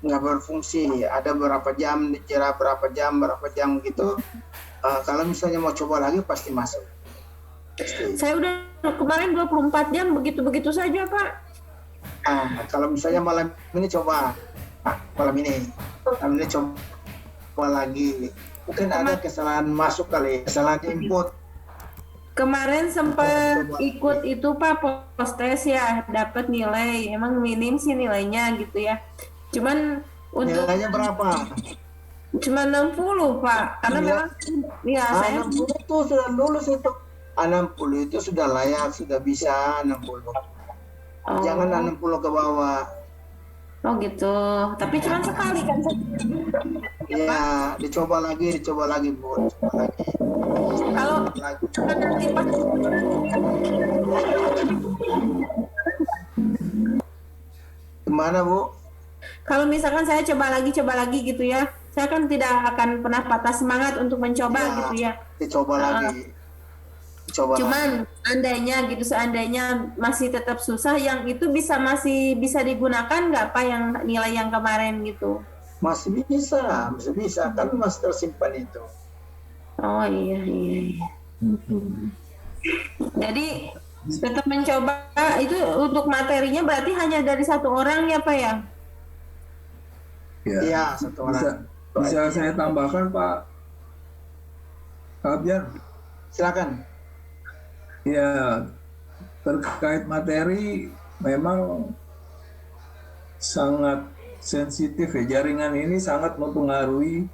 nggak berfungsi, ada berapa jam dikira berapa jam gitu. Kalau misalnya mau coba lagi pasti masuk. Saya udah kemarin 24 jam begitu saja Pak. Kalau misalnya malam ini coba lagi, mungkin ada kesalahan masuk kali, kesalahan input. Kemarin sempat ikut itu Pak post test ya, dapat nilai emang minim sih nilainya gitu ya. Cuman untuk Nilainya berapa? cuma 60 Pak, karena memang ya saya 60 itu sudah lulus itu. 60 itu sudah layak, sudah bisa 60. Jangan 60 ke bawah. Oh gitu, tapi cuma sekali kan? Ya, dicoba lagi, Bu. Kalau nanti pas Gimana, Bu? kalau misalkan saya coba lagi gitu ya, saya kan tidak akan pernah patah semangat untuk mencoba Ya, gitu ya. dicoba lagi. Coba lagi. Cuman seandainya masih tetap susah, yang itu masih bisa digunakan nggak Pak, yang nilai yang kemarin gitu? Masih bisa kan masih tersimpan itu. Oh iya. Jadi tetap mencoba itu. Untuk materinya berarti hanya dari satu orang ya Pak ya? Ya, Iya, satu orang. bisa saya tambahkan Pak Abjan? Silakan. Ya, terkait materi memang sangat sensitif ya. Jaringan ini sangat mempengaruhi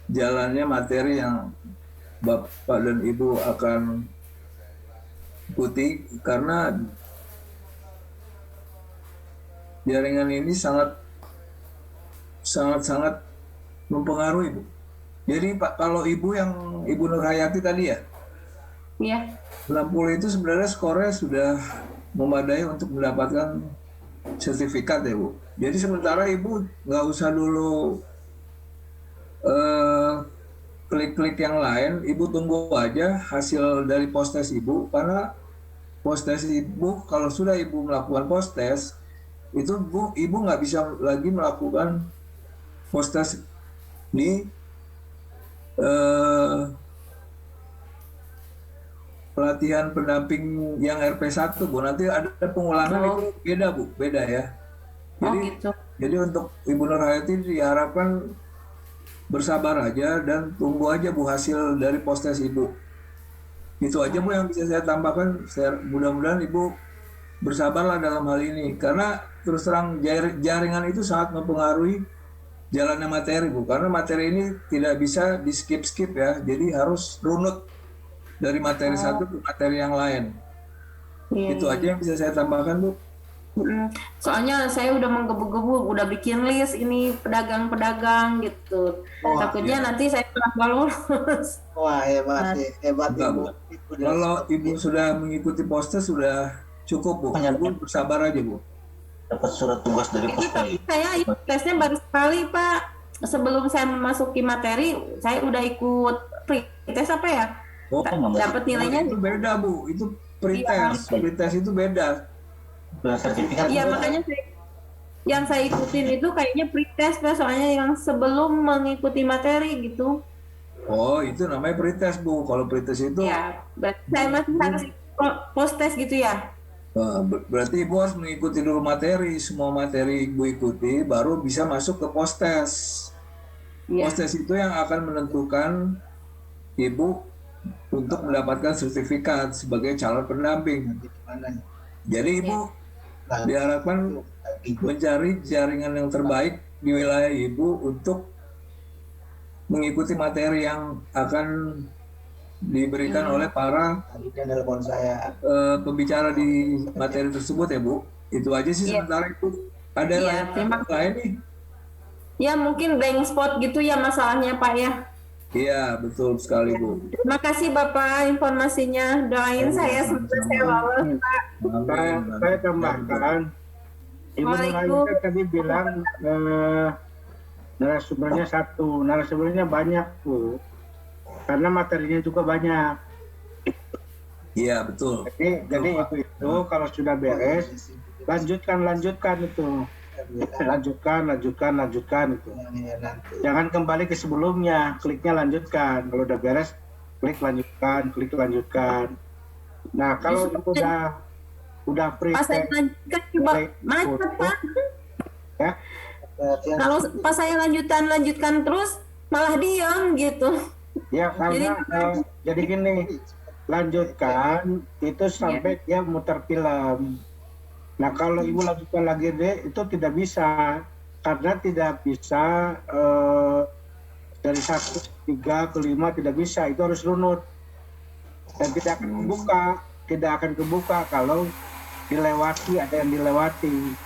jalannya materi yang Bapak dan Ibu akan ikuti, karena jaringan ini sangat mempengaruhi, Bu. Jadi Pak, kalau Ibu Nur Hayati tadi ya, Iya. 60 itu sebenarnya skornya sudah memadai untuk mendapatkan sertifikat ya Bu. Jadi sementara Ibu nggak usah dulu klik-klik yang lain, Ibu tunggu aja hasil dari postes Ibu, karena postes Ibu, kalau sudah Ibu melakukan postes, itu Ibu nggak bisa lagi melakukan postes di pelatihan pendamping yang RP1 Bu. Nanti ada pengulangan. Itu beda Bu, beda ya. Gitu. Jadi untuk Ibu Nur Hayati diharapkan bersabar aja dan tunggu aja Bu hasil dari postes Ibu. Itu aja Bu yang bisa saya tambahkan. Mudah-mudahan Ibu bersabarlah dalam hal ini, karena terus terang jaringan itu sangat mempengaruhi jalannya materi Bu, karena materi ini tidak bisa di skip ya, jadi harus runut dari materi satu ke materi yang lain. Itu aja yang bisa saya tambahkan Bu. Soalnya saya udah menggebu-gebu, udah bikin list ini pedagang-pedagang gitu. Takutnya nanti saya nggak lulus. Wah, hebat Ibu. Kalau Ibu sudah mengikuti postes sudah cukup Bu. Ibu bersabar aja Bu. Dapat surat tugas dari Tapi saya ikut tesnya baru sekali Pak. Sebelum saya memasuki materi, saya udah ikut pre-test apa ya? Dapat nilainya itu beda Bu. Itu pre-test. Pre-test itu beda. Sertifikat. Iya, makanya yang saya ikutin itu kayaknya pre-test Pak, soalnya yang sebelum mengikuti materi gitu. Oh, itu namanya pre-test Bu. Kalau pre-test itu Ya, berarti saya masih harus post-test gitu ya? berarti Ibu harus mengikuti dulu materi. Semua materi Ibu ikuti, baru bisa masuk ke postes. Postes itu yang akan menentukan Ibu untuk mendapatkan sertifikat sebagai calon pendamping. Jadi Ibu diharapkan mencari jaringan yang terbaik di wilayah Ibu untuk mengikuti materi yang akan diberikan oleh para pembicara di materi tersebut ya Bu. Itu aja sih sementara itu. Ada lain nih? Ya mungkin blank spot gitu ya masalahnya Pak ya. Iya betul sekali Bu. Terima kasih Bapak informasinya. Doain saya semoga saya lolos Pak. Saya tambahkan, Ibu Nurhayati tadi bilang narasumbernya satu, narasumbernya banyak Bu, karena materinya juga banyak. Iya betul. Jadi itu kalau sudah beres, lanjutkan itu. Lanjutkan itu. Jangan kembali ke sebelumnya, kliknya lanjutkan. Kalau udah beres, klik lanjutkan. Nah, kalau udah free pas saya lanjutkan coba macet Pak. Ya. Kalau pas saya lanjutkan terus malah diam gitu. Ya karena jadi gini, lanjutkan itu sampai dia muter film. Nah kalau Ibu lanjutkan lagi deh, itu tidak bisa, karena tidak bisa dari 1, 3 ke 5 tidak bisa, itu harus runut dan tidak akan kebuka kalau dilewati, ada yang dilewati.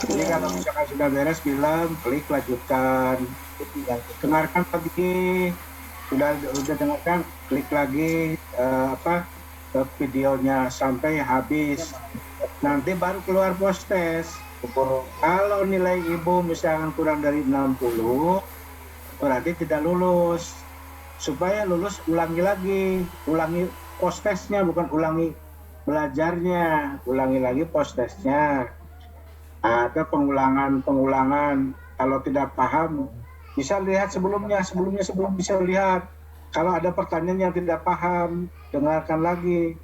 Jadi kalau misalkan sudah beres film, klik lanjutkan, dengarkan lagi, udah dengarkan, klik lagi videonya sampai habis. Nanti baru keluar postes. Kalau nilai Ibu misalkan kurang dari 60, berarti tidak lulus. Supaya lulus ulangi post testnya, bukan ulangi belajarnya, ulangi lagi post testnya. Ada pengulangan. Kalau tidak paham bisa lihat sebelum bisa lihat. Kalau ada pertanyaan yang tidak paham, dengarkan lagi.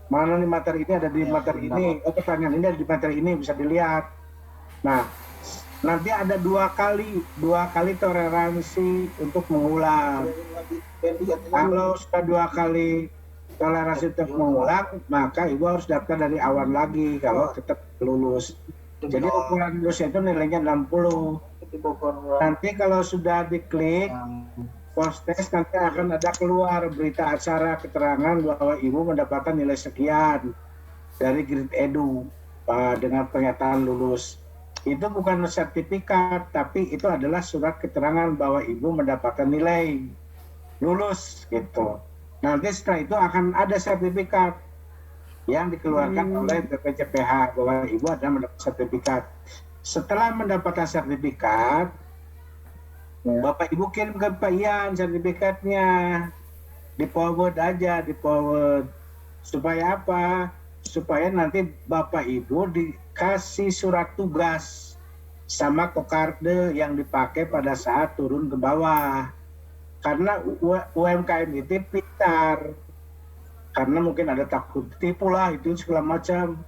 Mana nih materi ini ada di materi ini, pertanyaan ini ada di materi ini, bisa dilihat. Nah, nanti ada dua kali toleransi untuk mengulang. Kalau sudah 2 kali toleransi untuk mengulang, maka ibu harus daftar dari awal lagi kalau tetap lulus. Jadi ukuran lulusnya itu nilainya 60. Nanti kalau sudah diklik post test, nanti akan ada keluar berita acara keterangan bahwa ibu mendapatkan nilai sekian dari Grid Edu dengan pernyataan lulus. Itu bukan sertifikat, tapi itu adalah surat keterangan bahwa ibu mendapatkan nilai lulus gitu. Nanti setelah itu akan ada sertifikat yang dikeluarkan oleh BPJPH bahwa ibu ada mendapat sertifikat. Setelah mendapatkan sertifikat, Bapak Ibu kirim ke Pak Ian sertifikatnya, di forward. Supaya apa? Supaya nanti Bapak Ibu dikasih surat tugas sama kokarde yang dipakai pada saat turun ke bawah. Karena UMKM itu pintar, karena mungkin ada takut tipu lah, itu segala macam.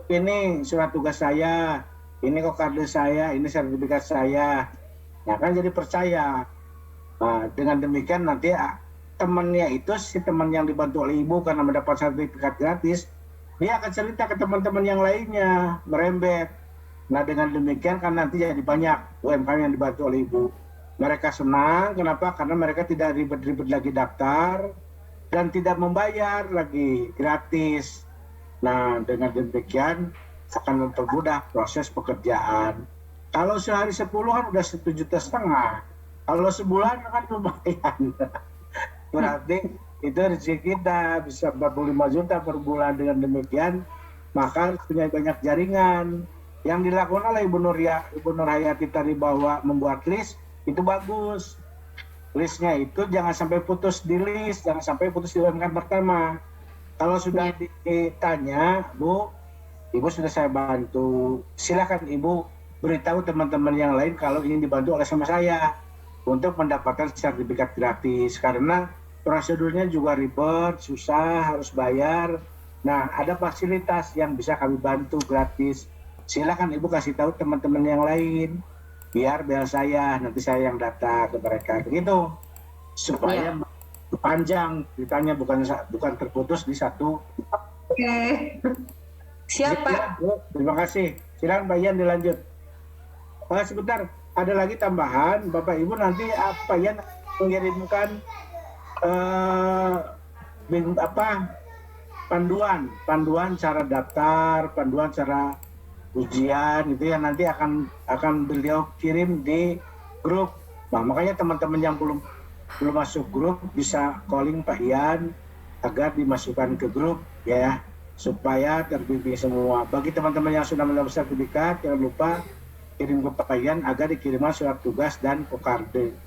Ini surat tugas saya, ini kokarde saya, ini sertifikat saya. Nah, kan jadi percaya. Nah, dengan demikian nanti temannya itu, si teman yang dibantu oleh ibu karena mendapat sertifikat gratis, dia akan cerita ke teman-teman yang lainnya, merembet. Nah, dengan demikian kan nanti jadi banyak UMKM yang dibantu oleh ibu. Mereka senang, kenapa? Karena mereka tidak ribet-ribet lagi daftar dan tidak membayar lagi, gratis. Nah, dengan demikian akan mempermudah proses pekerjaan. Kalau sehari 10 kan udah 1,5 juta. Kalau sebulan kan lumayan. Berarti itu rezeki kita bisa 45 juta per bulan. Dengan demikian, maka harus punya banyak jaringan. Yang dilakukan oleh Ibu Nur Hayati tadi bahwa membuat list, itu bagus. Listnya itu jangan sampai putus di list, jangan sampai putus di UMKM pertama. Kalau sudah ditanya, Bu, Ibu sudah saya bantu. Silakan Ibu beritahu teman-teman yang lain kalau ingin dibantu oleh sama saya untuk mendapatkan sertifikat gratis. Karena prosedurnya juga ribet, susah, harus bayar. Nah, ada fasilitas yang bisa kami bantu gratis. Silakan Ibu kasih tahu teman-teman yang lain. Biar saya, nanti saya yang data ke mereka. Begitu. Supaya panjang ceritanya, bukan terputus di satu. Oke. Siap, Pak. Terima kasih. Silakan Pak Ian dilanjut. Sebentar, ada lagi tambahan. Bapak Ibu nanti Pak Ian mengirimkan panduan cara daftar, panduan cara ujian, itu yang nanti akan beliau kirim di grup. Nah, makanya teman-teman yang belum masuk grup bisa calling Pak Ian agar dimasukkan ke grup ya, supaya terbimbing semua. Bagi teman-teman yang sudah mendapat sertifikat, jangan lupa kirim ke Pak Ian agar dikirimkan surat tugas dan kokarde.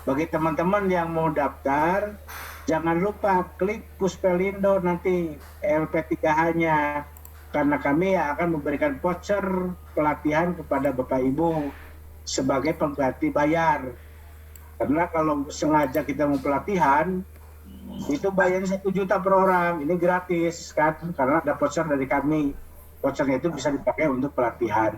Bagi teman-teman yang mau daftar, jangan lupa klik Puspelindo nanti LP3H-nya. Karena kami akan memberikan voucher pelatihan kepada Bapak Ibu sebagai pengganti bayar. Karena kalau sengaja kita mau pelatihan, itu bayarnya 1 juta per orang, ini gratis kan, karena ada voucher dari kami. Vouchernya itu bisa dipakai untuk pelatihan.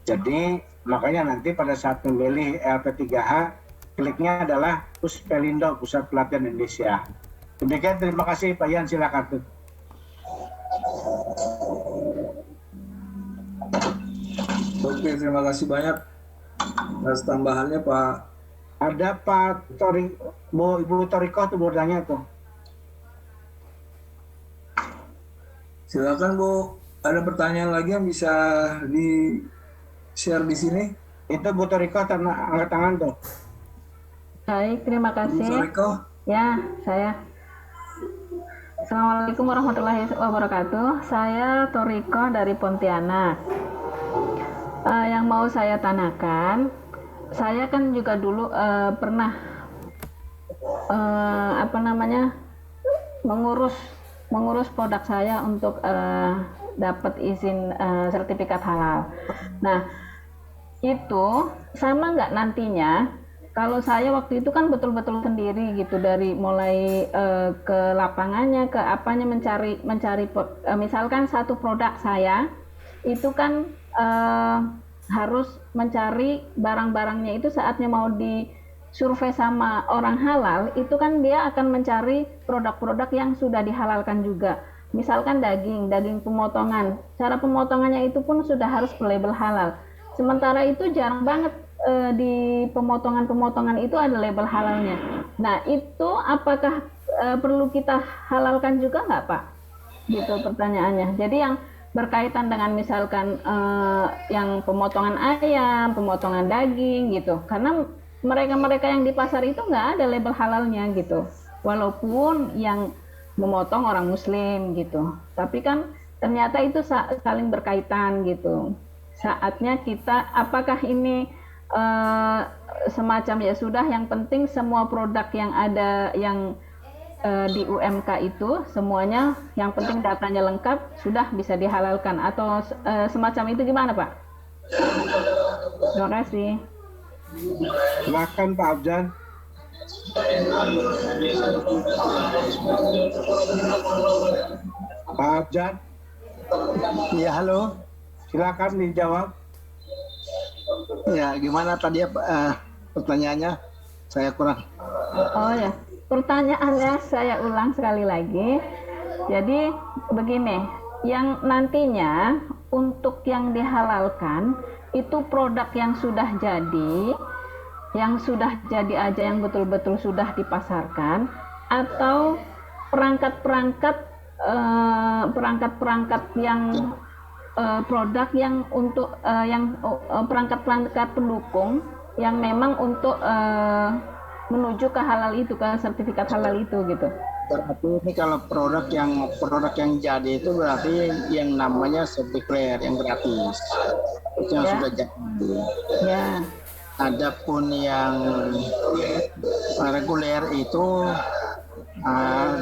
Jadi makanya nanti pada saat memilih LP3H, kliknya adalah Puspelindo, Pusat Pelatihan Indonesia. Demikian, terima kasih Pak Ian, silakan. Oke, terima kasih banyak atas tambahannya Pak. Ada Pak Ibu Toriko tuh mau tanya tuh. Silakan Bu, ada pertanyaan lagi yang bisa di share di sini? Itu Bu Toriko angkat tangan tuh. Baik, terima kasih. Bu Toriko? Ya, saya. Assalamualaikum warahmatullahi wabarakatuh. Saya Toriko dari Pontianak. Yang mau saya tanyakan, saya kan juga dulu pernah mengurus produk saya untuk dapat izin sertifikat halal. Nah, itu sama nggak nantinya? Kalau saya waktu itu kan betul-betul sendiri gitu, dari mulai ke lapangannya, ke apanya, mencari misalkan satu produk saya itu kan harus mencari barang-barangnya itu saatnya mau disurvei sama orang halal, itu kan dia akan mencari produk-produk yang sudah dihalalkan juga. Misalkan daging pemotongan, cara pemotongannya itu pun sudah harus berlabel halal. Sementara itu jarang banget di pemotongan itu ada label halalnya. Nah, itu apakah perlu kita halalkan juga nggak, Pak? Gitu pertanyaannya. Jadi yang berkaitan dengan misalkan yang pemotongan ayam, pemotongan daging gitu. Karena mereka yang di pasar itu nggak ada label halalnya gitu. Walaupun yang memotong orang muslim gitu. Tapi kan ternyata itu saling berkaitan gitu. Saatnya kita, apakah ini semacam ya sudah, yang penting semua produk yang ada yang di UMK itu semuanya, yang penting datanya lengkap, sudah bisa dihalalkan, atau semacam itu, gimana Pak? Terima kasih. Silakan Pak Abjan. Pak Abjan. Ya, halo. Silakan dijawab. Ya, gimana tadi pertanyaannya? Saya kurang. Oh ya, pertanyaannya saya ulang sekali lagi. Jadi begini, yang nantinya untuk yang dihalalkan itu produk yang sudah jadi aja, yang betul-betul sudah dipasarkan, atau perangkat-perangkat yang produk yang untuk perangkat-perangkat pendukung yang memang untuk menuju ke halal itu, ke sertifikat halal itu gitu. Berarti ini kalau produk yang jadi itu berarti yang namanya self-declare, yang gratis, itu yang sudah jadi. Ya. Adapun yang reguler itu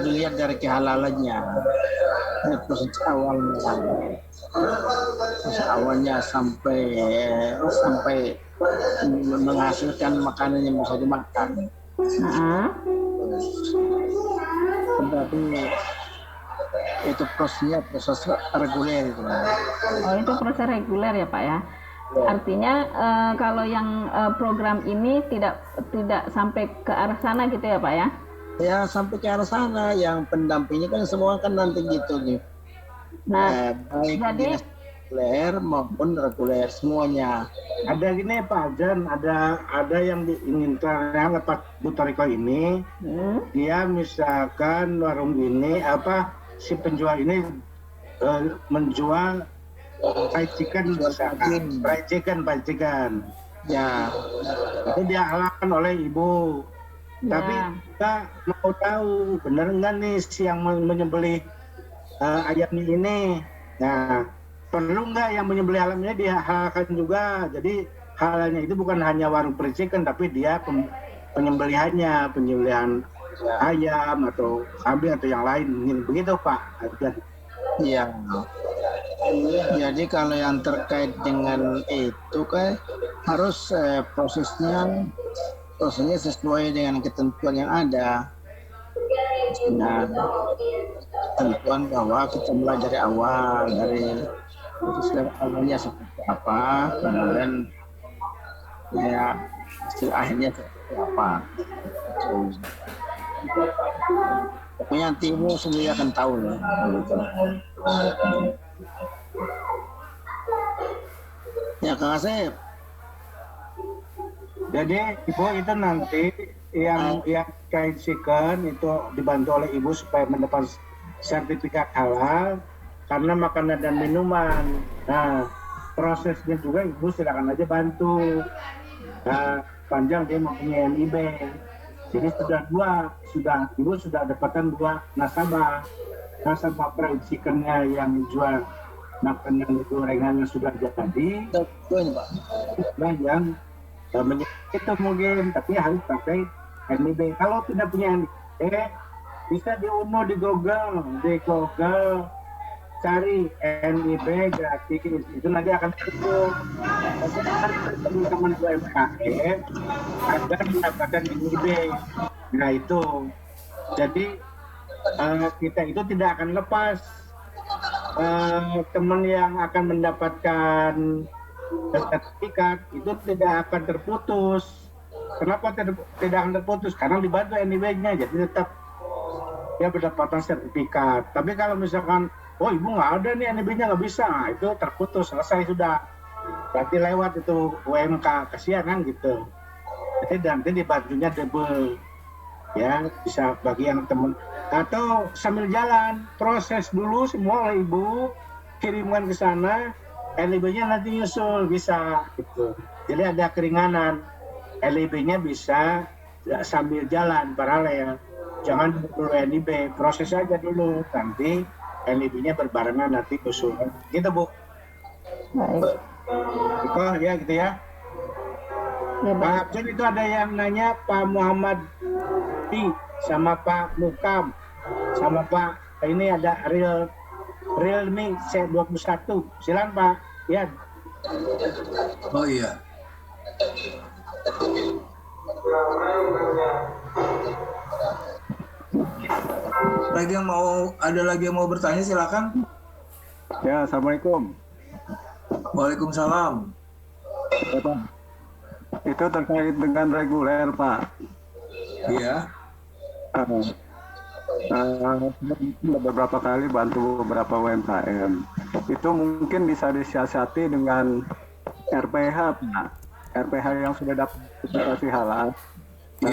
dilihat dari kehalalannya, proses awalnya sampai menghasilkan makanan yang bisa dimakan. Berarti itu proses reguler itu. Oh, itu proses reguler ya Pak ya. Artinya kalau yang program ini tidak sampai ke arah sana gitu ya Pak ya? Ya, sampai ke arah sana. Yang pendampingnya kan semua kan nanti gitu nih. Nah, baik jadi reguler maupun reguler semuanya. Ada gini Pak Jan, ada yang diinginkan lepas Butariko ini, dia misalkan warung ini si penjual ini menjual fried chicken, Ya, itu dia halalkan oleh ibu. Ya. Tapi kita mau tahu benar nggak nih si yang menyembelih ayamnya ini. Nah, perlu nggak yang menyembelih ayamnya dihalalkan juga? Jadi halalnya itu bukan hanya warung fried chicken, tapi dia penyembelihan ayam atau kambing atau yang lain. Begitu Pak. Iya. Jadi kalau yang terkait dengan itu kan harus prosesnya sesuai dengan ketentuan yang ada. Nah, ketentuan bahwa kita mulai dari awal, dari proses awalnya seperti apa, kemudian ya hasil akhirnya seperti apa. Pokoknya nanti ibu sendiri akan tahu lah. Gitu. Ya Kang Asep. Jadi ibu itu nanti yang kain chicken itu dibantu oleh ibu supaya mendapat sertifikat halal karena makanan dan minuman. Nah, prosesnya juga ibu silakan aja bantu. Nah, panjang dia mempunyai NIB. Jadi ibu sudah dapatkan 2 nasabah fried chickennya yang jual makanan gorengannya sudah jadi, dan yang itu mungkin, tapi harus pakai NIB. Kalau tidak punya NIB, bisa diunduh di Google, cari NIB gratis, itu nanti akan ketemu. Teman-teman UMKM agar mendapatkan NIB. Nah itu, jadi kita itu tidak akan lepas teman yang akan mendapatkan sertifikat itu tidak akan terputus. Kenapa tidak akan terputus? Karena dibantu NIB-nya, jadi tetap dia berdapatan sertifikat. Tapi kalau misalkan, oh ibu nggak ada nih NIB-nya nggak bisa, nah, itu terputus, selesai sudah. Berarti lewat itu UMK, kasihan kan gitu. Jadi nanti dibantunya double, ya bisa bagi yang teman. Atau sambil jalan, proses dulu semua oleh ibu, kirimkan ke sana, LIB-nya nanti nyusul, bisa gitu. Jadi ada keringanan, LIB-nya bisa sambil jalan paralel. Jangan dulu NIB, proses aja dulu, nanti LIB-nya berbarengan nanti nyusul. Gitu Bu. Baik. Oh ya gitu ya. Pak Abdul itu ada yang nanya Pak Muhammad T sama Pak Mukam sama Pak ini ada Realme C21. Silakan Pak Ian. Oh iya. Ada lagi yang mau bertanya silakan. Ya, assalamualaikum. Waalaikumsalam. Ya, Pak. Itu terkait dengan reguler, Pak. Iya. Beberapa kali bantu beberapa UMKM. Itu mungkin bisa disiasati dengan RPH, Pak. RPH yang sudah dapat sertifikasi halal.